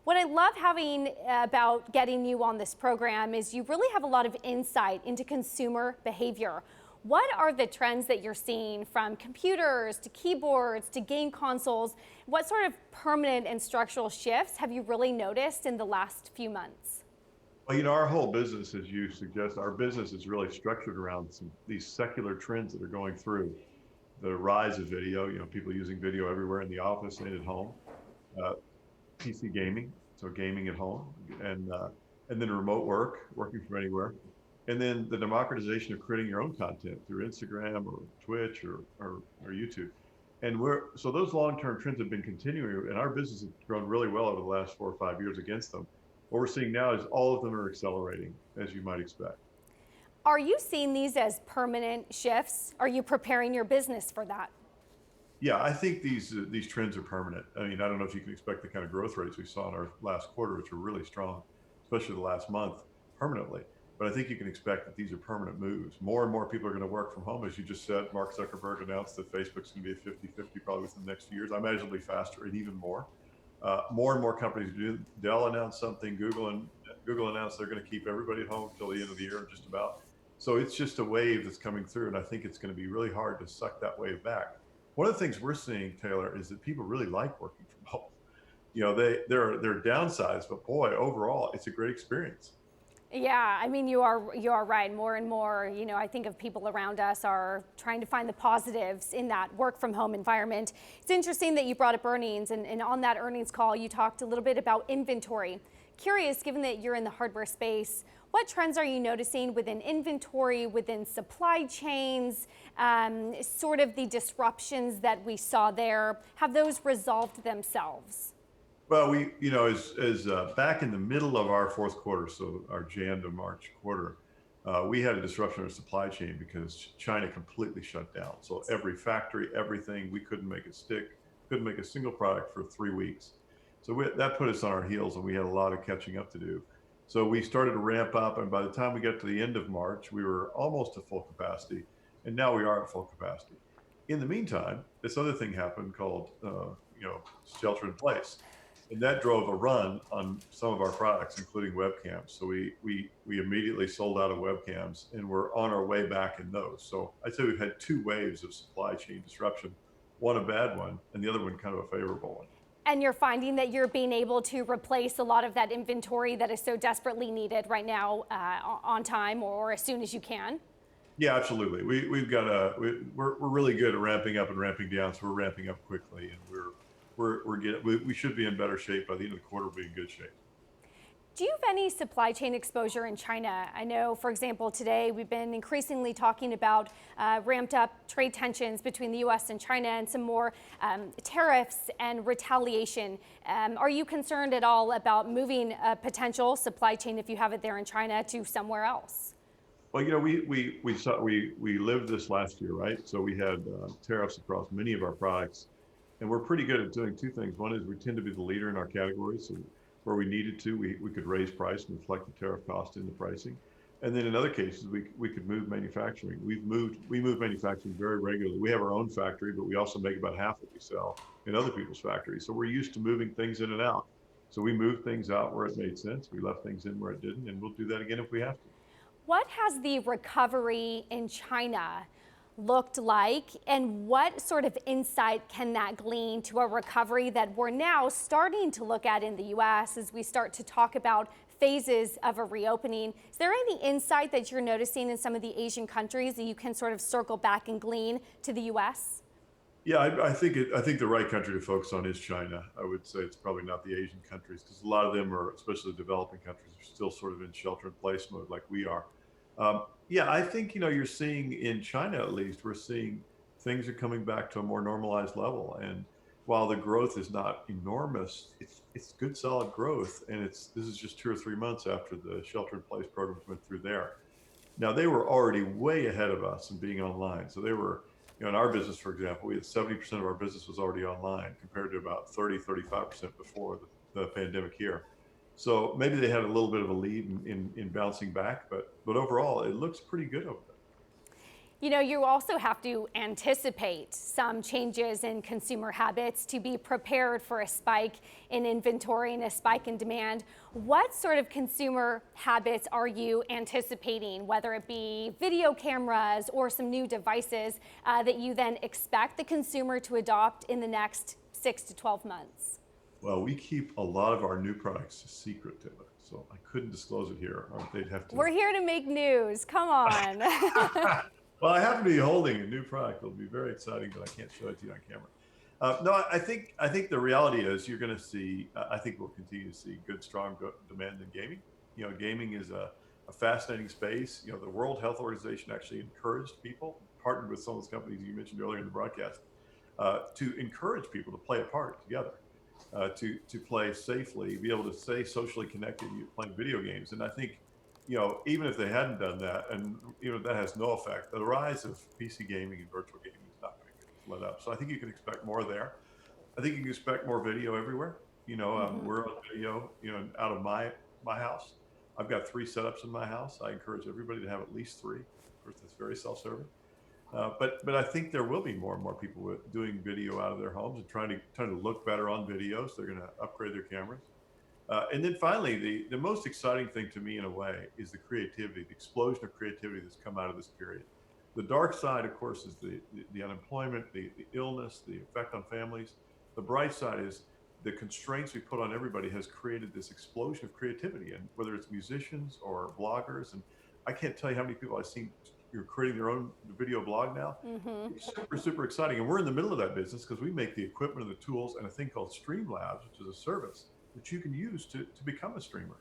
What I love having about getting you on this program is you really have a lot of insight into consumer behavior. What are the trends that you're seeing from computers to keyboards to game consoles? What sort of permanent and structural shifts have you really noticed in the last few months? Well, our whole business, as you suggest, our business is really structured around these secular trends that are going through. The rise of video, people using video everywhere in the office and at home, uh, PC gaming, so gaming at home, and then remote work, working from anywhere, and then the democratization of creating your own content through Instagram or Twitch or YouTube. And so those long-term trends have been continuing, and our business has grown really well over the last 4 or 5 years against them. What we're seeing now is all of them are accelerating, as you might expect. Are you seeing these as permanent shifts? Are you preparing your business for that? Yeah, I think these trends are permanent. I mean, I don't know if you can expect the kind of growth rates we saw in our last quarter, which were really strong, especially the last month, permanently. But I think you can expect that these are permanent moves. More and more people are going to work from home. As you just said, Mark Zuckerberg announced that Facebook's going to be at 50-50 probably within the next few years. I imagine it'll be faster and even more. More and more companies do. Dell announced something. Google announced they're going to keep everybody at home until the end of the year, just about. So it's just a wave that's coming through, and I think it's going to be really hard to suck that wave back. One of the things we're seeing, Taylor, is that people really like working from home. There are downsides, but boy, overall, it's a great experience. Yeah, I mean, you are right. More and more, I think of people around us are trying to find the positives in that work from home environment. It's interesting that you brought up earnings, and on that earnings call, you talked a little bit about inventory. Curious, given that you're in the hardware space, what trends are you noticing within inventory, within supply chains, sort of the disruptions that we saw there? Have those resolved themselves? Well, as back in the middle of our fourth quarter, so our Jan to March quarter, we had a disruption in our supply chain because China completely shut down. So every factory, everything, we couldn't make it stick, couldn't make a single product for 3 weeks. So that put us on our heels, and we had a lot of catching up to do. So we started to ramp up, and by the time we got to the end of March, we were almost at full capacity, and now we are at full capacity. In the meantime, this other thing happened called, shelter in place, and that drove a run on some of our products, including webcams. So we immediately sold out of webcams, and we're on our way back in those. So I'd say we've had two waves of supply chain disruption, one a bad one, and the other one kind of a favorable one. And you're finding that you're being able to replace a lot of that inventory that is so desperately needed right now on time or as soon as you can? Yeah, absolutely. We're really good at ramping up and ramping down, so we're ramping up quickly, and we should be in better shape by the end of the quarter. We'll be in good shape. Do you have any supply chain exposure in China? I know, for example, today we've been increasingly talking about ramped up trade tensions between the U.S. and China and some more tariffs and retaliation. Are you concerned at all about moving a potential supply chain, if you have it there in China, to somewhere else? Well, we lived this last year, right? So we had tariffs across many of our products, and we're pretty good at doing two things. One is we tend to be the leader in our category, so where we needed to, we could raise price and reflect the tariff cost in the pricing. And then in other cases, we could move manufacturing. We move manufacturing very regularly. We have our own factory, but we also make about half what we sell in other people's factories. So we're used to moving things in and out. So we moved things out where it made sense. We left things in where it didn't, and we'll do that again if we have to. What has the recovery in China looked like, and what sort of insight can that glean to a recovery that we're now starting to look at in the U.S. as we start to talk about phases of a reopening? Is there any insight that you're noticing in some of the Asian countries that you can sort of circle back and glean to the U.S.? Yeah, I think the right country to focus on is China. I would say it's probably not the Asian countries, because a lot of them are, especially the developing countries, are still sort of in shelter in place mode like we are. Yeah, I think you're seeing in China, at least, we're seeing things are coming back to a more normalized level. And while the growth is not enormous, it's good solid growth, and this is just 2 or 3 months after the shelter in place programs went through there. Now, they were already way ahead of us in being online. So they were, in our business, for example, we had 70% of our business was already online compared to about 35% before the pandemic here. So maybe they had a little bit of a lead in bouncing back, but overall, it looks pretty good over there. You know, you also have to anticipate some changes in consumer habits to be prepared for a spike in inventory and a spike in demand. What sort of consumer habits are you anticipating, whether it be video cameras or some new devices that you then expect the consumer to adopt in the next 6 to 12 months? Well, we keep a lot of our new products secret, so I couldn't disclose it here, or they'd have to. We're here to make news. Come on. Well, I happen to be holding a new product. It'll be very exciting, but I can't show it to you on camera. No, I think the reality is you're going to see. I think we'll continue to see good, strong demand in gaming. You know, gaming is a fascinating space. You know, the World Health Organization actually encouraged people, partnered with some of those companies you mentioned earlier in the broadcast, to encourage people to play a part together, to play safely, be able to stay socially connected, playing video games. And I think, you know, even if they hadn't done that, and you know that has no effect, the rise of PC gaming and virtual gaming is not going to let up. So I think you can expect more there. I think you can expect more video everywhere. You know, we're on video, you know, out of my house. I've got 3 setups in my house. I encourage everybody to have at least 3. Of course, that's very self-serving. But I think there will be more and more people doing video out of their homes and trying to look better on videos. They're going to upgrade their cameras. And then finally, the most exciting thing to me in a way is the creativity, the explosion of creativity that's come out of this period. The dark side, of course, is the unemployment, the illness, the effect on families. The bright side is the constraints we put on everybody has created this explosion of creativity, and whether it's musicians or bloggers. And I can't tell you how many people I've seen creating their own video blog now. It's super, super exciting. And we're in the middle of that business because we make the equipment and the tools and a thing called Streamlabs, which is a service that you can use to become a streamer.